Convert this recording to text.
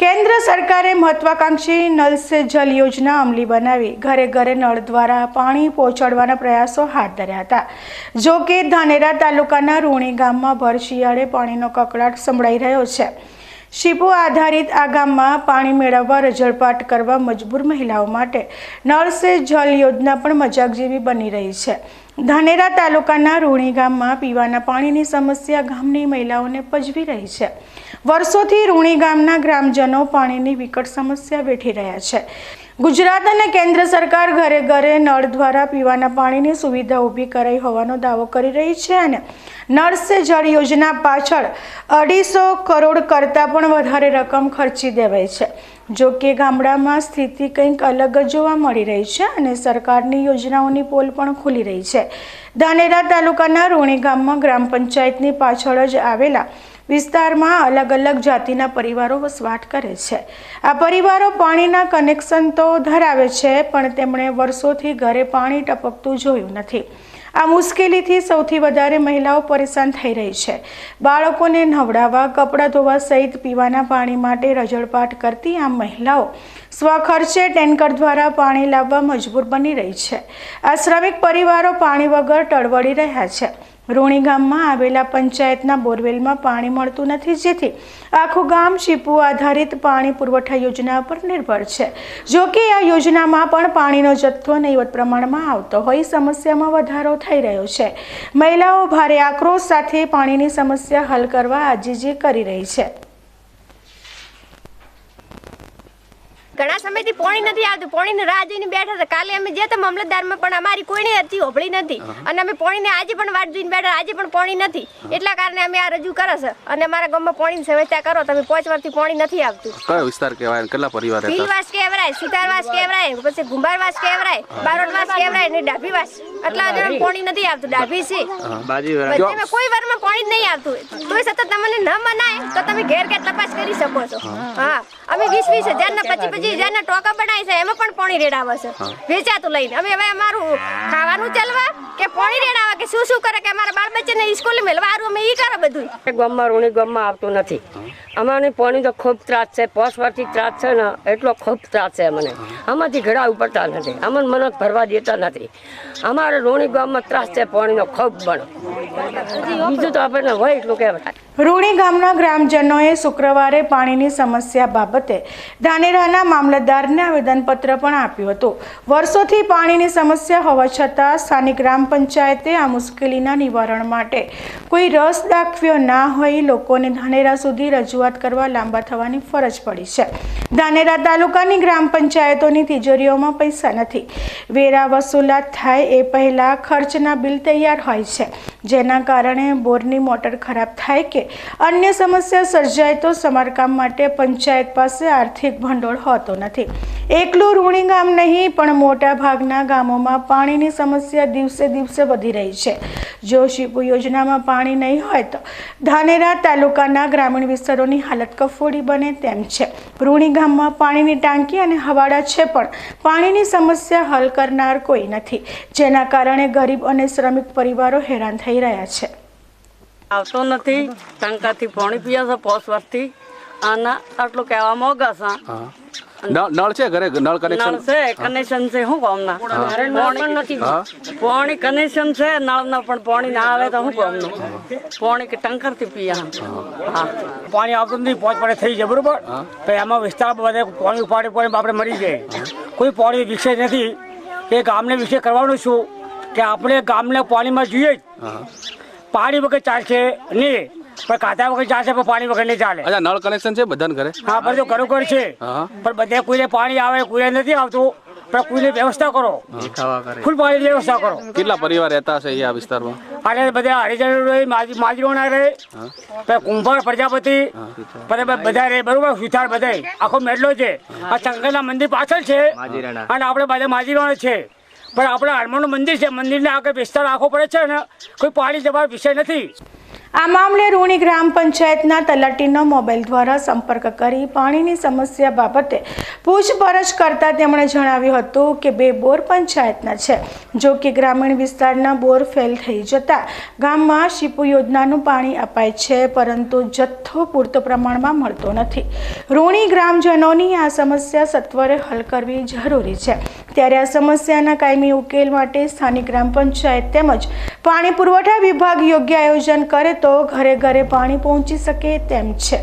केंद्र सरकारे महत्वाकांक्षी नल से जल योजना अमली बनावी घरे घरे नळ द्वारा पाणी पहोंचाडवाना प्रयासो हाथ धर्या हता। जो के धानेरा तालुकाना रूणी गाममां भर शियाळे पाणीनो ककड़ाट संभळाई रह्यो छे। शीपो आधारित आ गाममां पाणी मेळववा रजळपाट करवा मजबूर महिलाओं माटे नळ से जल योजना पण मजाक जेवी बनी रही छे। धानेरा तालुकाना रूणी गाममां पीवाना पाणीनी समस्या गामनी महिलाओने पजवी रही छे। वर्षोथी रूणी गामना ग्रामजनो पाणीनी विकट समस्या वेठी रह्या छे। गुजरात अने केंद्र सरकार घरे घरे नळ द्वारा पीवाना पाणीनी सुविधा ऊभी कराई होવાનો दावो करी रही छे अने नळ से जल योजना पाछळ 250 करोड़ करता पण वधारे रकम खर्ची देवाई छे। जो के गामडामां स्थिति कंईक अलग ज जोवा मळी रही छे अने सरकारनी योजनाओनी पोल पण खुली रही छे। धानेरा तालुकाना रूणी गाममां ग्राम पंचायतनी पाछळ ज आवेला विस्तारमां अलग अलग जातिना परिवारो वसवाट करे छे। आ परिवारो पाणीना कनेक्शन तो धरावे छे पण तेमणे वर्षोथी घरे पाणी टपकतुं जोयुं नथी। आ मुश्केलीथी सौथी वधारे महिलाओ परेशान थई रही छे। बाळकोने नवडावा, कपड़ा धोवा सहित पीवाना पाणी माटे रजळपाट करती आ महिलाओ स्वखर्चे टेन्कर द्वारा पाणी लाववा मजबूर बनी रही छे। आ श्रमिक परिवारो पाणी वगर टळवળી રહ્યા છે। रूणी गाममां आवेला पंचायतना बोरवेलमां पाणी मळतुं नथी, जेथी आखुं गाम शीपू आधारित पाणी पुरवठा योजना पर निर्भर छे। जो के आ योजनामां पण पाणीनो जथ्थो नहीवत प्रमाणमां आवतो होई समस्यामां वधारो थई रह्यो छे। महिलाओ भारे आक्रोश साथे पाणीनी समस्या हल करवा आजीजी करी रही छे। घણા સમયથી પાણી નથી આવતું, પાણીની રાહ જોઈને બેઠા હતા। કાલે અમે જે તો મામલતદારમાં પણ અમારી કોઈને અરજી હોભળી નથી અને અમે પાણીની આજે પણ વાટ જોઈને બેઠા, આજે પણ પાણી નથી। એટલા કારણે અમે આ રજૂ કરે છે અને અમારા ગામમાં પાણીની વ્યવસ્થા કરો। તમે 5 વર્ષથી પાણી નથી આવતું। કયો વિસ્તાર કહેવાય, કેટલા પરિવાર રહેતા? ભીલવાસ કહેવાય, સિતારવાસ કહેવાય, પછી ગુંભારવાસ કહેવાય, બારોટવાસ કહેવાય ને ડાભીવાસ। એટલા જ પાણી નથી આવતું। ડાભી છે બધામાં કોઈ વારમાં પાણી જ નહીં આવતું। તોય સતત તમને ન મનાય તો તમે ઘેર ઘેર તપાસ કરી શકો છો। હા, અમે 20-20 હજારના 25-25 હજારના ટોકા બનાવી છે, એમાં પણ પાણી રેડાવે છે વેચાતું લઈને। અમે હવે અમારું ખાવાનું ચાલવા કે પાણી રેડાવા કે શું શું કરે કે અમારા બાળ બચ્ચાને સ્કૂલે મેળવા હારું અમે ઈ કરે બધું। ગામમાં રૂણી ગામમાં આવતું નથી। અમારે પાણી તો ખૂબ ત્રાસ છે, 5 વર્ષથી ત્રાસ છે ને, એટલો ખૂબ ત્રાસ છે અમને। આમાંથી ઘડા ઉપડતા નથી, અમને મનત ભરવા દેતા નથી। અમારે રૂણી ગામમાં ત્રાસ છે પાણીનો ખૂબ પણ, બીજું તો આપણને હોય એટલું કહેવાય। रूणी गामना ग्रामजनोए शुक्रवारे पाणीनी समस्या बाबते धानेराना मामलतदारने आवेदनपत्र पण आप्युं हतुं। वर्षोथी पाणीनी समस्या होवा छतां स्थानिक ग्राम पंचायते आ मुश्केलीना निवारण माटे कोई रस दाखव्यो ना होई लोकोने धानेरा सुधी रजूआत करवा लांबा थवानी फरज पड़ी छे। धानेरा तालुकानी ग्राम पंचायतोनी तिजोरीओमां पैसा नथी। वेरा वसूलात थाय ए पहेला खर्चना बिल तैयार होय छे, जेना कारणे बोरनी मोटर खराब थाय के अन्य समस्या सर्जाय तो समारकाम माटे पंचायत पासे आर्थिक भंडोळ होतो नथी। एकलू रूणी गाम नहीं पण मोटा भागना गामोमां पाणीनी समस्या दिवसे दिवसे वधी रही छे। जो शीपू योजनामां पाणी नहीं होय तो धानेरा तालुकाना ग्रामीण विસ્તારોની हालत कफोड़ी बने तेम छे। रूणी गाममां पाणीनी टांकी अने हवाड़ा छे पण पाणीनी समस्या हल करनार कोई नथी, जेना कारणे गरीब अने श्रमिक परिवारो हैरान थई रह्या छे। આવતો નથી, ટંકાથી પાણી પીએ છે 5 વર્ષથી અને આટલું કહેવા મોગા છે। નળ છે ઘરે, નળ કનેક્શન છે, કનેક્શન છે। શું કામના પાણી કનેક્શન છે નળના, પણ પાણી ના આવે તો શું કામનું? પાણી કે ટંકરથી પીએ। હા, પાણી આવતું નથી, 5 વર્ષ થઈ જાય બરોબર, તો એમાં વિસ્તાર બધે પાણી ઉપાડી પાણી આપણે મરી જાય। કોઈ પાણી વિષય નથી। એ ગામને વિષય કરવાનું શું કે આપણે ગામને પાણીમાં જોઈએ જ। પાણી વગર ચાલશે નહીં, પણ કાંતા વગર ચાલશે પણ પાણી વગર નહીં ચાલે। અચ્છા, નળ કનેક્શન છે બધાને ઘરે? હા, બધું ઘરો છે, પણ બધે કોઈને પાણી આવે, કોઈને નથી આવતું, પણ કોઈને વ્યવસ્થા કરો, ફૂલ પાણી વ્યવસ્થા કરો। કેટલા પરિવાર રહેતા છે આ વિસ્તારમાં? અને બધા હરિજનો રહે, માજરોના રહે, કુંભાર પ્રજાપતિ બધા રહે બરોબર, સુથાર બધા આખો મેડલો છે। આ શંકરના મંદિર પાછળ છે અને આપણે બધા માજીરોના છે, પણ આપણે હનુમાનનું મંદિર છે, મંદિરને આગળ વિસ્તાર આખો પડે છે ને, કોઈ પાણી જવાનો વિષય નથી। આ મામલે રૂણી ગ્રામ પંચાયતના તલાટીનો મોબાઈલ દ્વારા સંપર્ક કરી પાણીની સમસ્યા બાબતે પૂછપરછ કરતા તેમણે જણાવ્યું હતું કે 2 બોર પંચાયતના છે, જો કે ગ્રામીણ વિસ્તારના બોર ફેલ થઈ જતા ગામમાં શીપુ યોજનાનું પાણી અપાય છે, પરંતુ જથ્થો પૂરતો પ્રમાણમાં મળતો નથી. રૂણી ગ્રામજનોની આ સમસ્યા સત્વરે હલ કરવી જરૂરી છે. ત્યારે આ સમસ્યાના કાયમી ઉકેલ માટે સ્થાનિક ગ્રામ પંચાયત તેમજ પાણી પુરવઠા વિભાગ યોગ્ય આયોજન કરે તો ઘરે ઘરે પાણી પહોંચી શકે તેમ છે.